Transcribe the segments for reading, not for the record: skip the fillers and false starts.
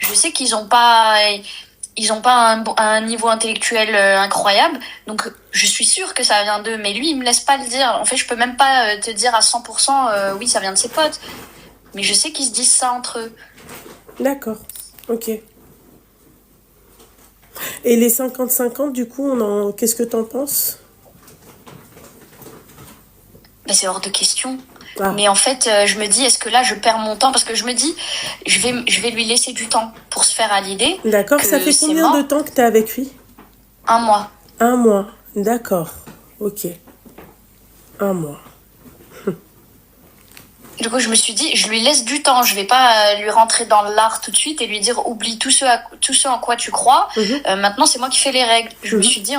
je sais ils ont pas un niveau intellectuel incroyable, donc je suis sûre que ça vient d'eux, mais lui, il me laisse pas le dire. En fait, je peux même pas te dire à 100%, oui, ça vient de ses potes, mais je sais qu'ils se disent ça entre eux. D'accord. Ok. Et les 50-50, du coup, qu'est-ce que t'en penses? Ben, c'est hors de question. Ah, Mais en fait, je me dis, est-ce que là, je perds mon temps? Parce que je me dis, je vais lui laisser du temps pour se faire à l'idée d'accord. Ça que fait c'est combien de mort. temps que t'es avec lui? Un mois. Un mois. D'accord. Ok. Un mois. Du coup, je me suis dit, je lui laisse du temps. Je vais pas lui rentrer dans l'art tout de suite et lui dire, oublie tout ce en quoi tu crois. Mhm, Maintenant, c'est moi qui fais les règles. Je me mhm. suis dit,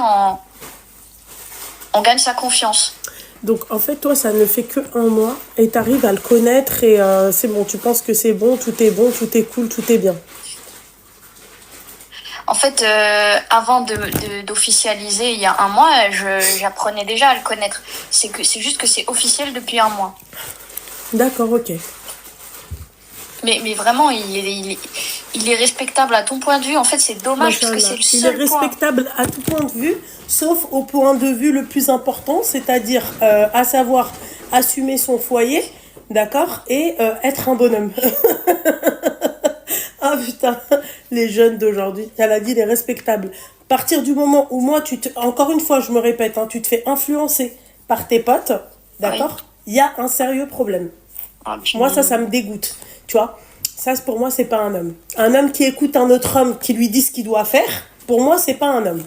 on gagne sa confiance. Donc, en fait, toi, ça ne fait que un mois et t'arrives à le connaître et c'est bon. Tu penses que c'est bon, tout est cool, tout est bien. En fait, avant d'officialiser il y a un mois, j'apprenais déjà à le connaître. C'est juste que c'est officiel depuis un mois. D'accord, ok. Mais vraiment, il est respectable à ton point de vue. En fait, c'est dommage parce que c'est Machallah. le Il est seul point. respectable à tout point de vue, sauf au point de vue le plus important, c'est-à-dire à savoir assumer son foyer, d'accord, et être un bonhomme. Ah putain, les jeunes d'aujourd'hui, elle a dit il est respectable. À partir du moment où moi, encore une fois, je me répète, hein, tu te fais influencer par tes potes, Oui. d'accord, il y a un sérieux problème. Ah, Moi, puis, ça me dégoûte. Tu vois, ça, pour moi, c'est pas un homme. Un homme qui écoute un autre homme qui lui dit ce qu'il doit faire, pour moi, c'est pas un homme.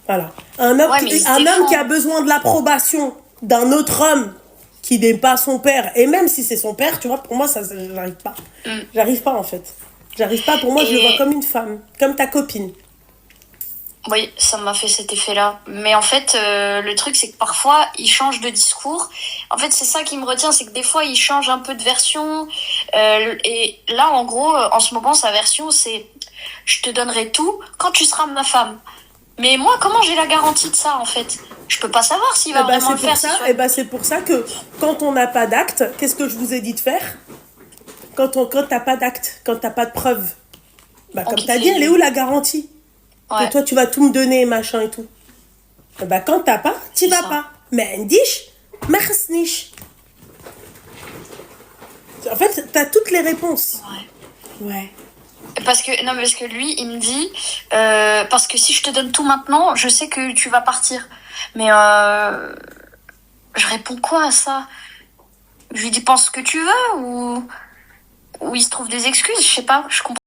Voilà. ouais, mais il se Un homme qui a défend. besoin de l'approbation d'un autre homme qui n'est pas son père, et même si c'est son père, tu vois, pour moi, j'arrive pas. Mm. J'arrive pas, en fait. J'arrive pas, pour moi, je le vois Et comme une femme, comme ta copine. oui, ça m'a fait cet effet-là. Mais en fait, le truc, c'est que parfois, il change de discours. En fait, c'est ça qui me retient, c'est que des fois, il change un peu de version. Et là, en gros, en ce moment, sa version, c'est je te donnerai tout quand tu seras ma femme. Mais moi, comment j'ai la garantie de ça, en fait? Je peux pas savoir s'il va vraiment le faire, c'est sûr. C'est pour ça que quand on n'a pas d'acte, qu'est-ce que je vous ai dit de faire? Quand t'as pas d'acte, quand t'as pas de preuve, bah, On comme quitte t'as dit, les elle est lieux. où la garantie? Que Ouais, toi, tu vas tout me donner, machin et tout. Bah, quand t'as pas, t'y c'est vas ça. pas. Mais ndish, ma khasnish. En fait, t'as toutes les réponses. Ouais. Ouais. Parce que lui, il me dit, parce que si je te donne tout maintenant, je sais que tu vas partir. Mais je réponds quoi à ça? Je lui dis pense ce que tu veux ou il se trouve des excuses, je sais pas, je comprends.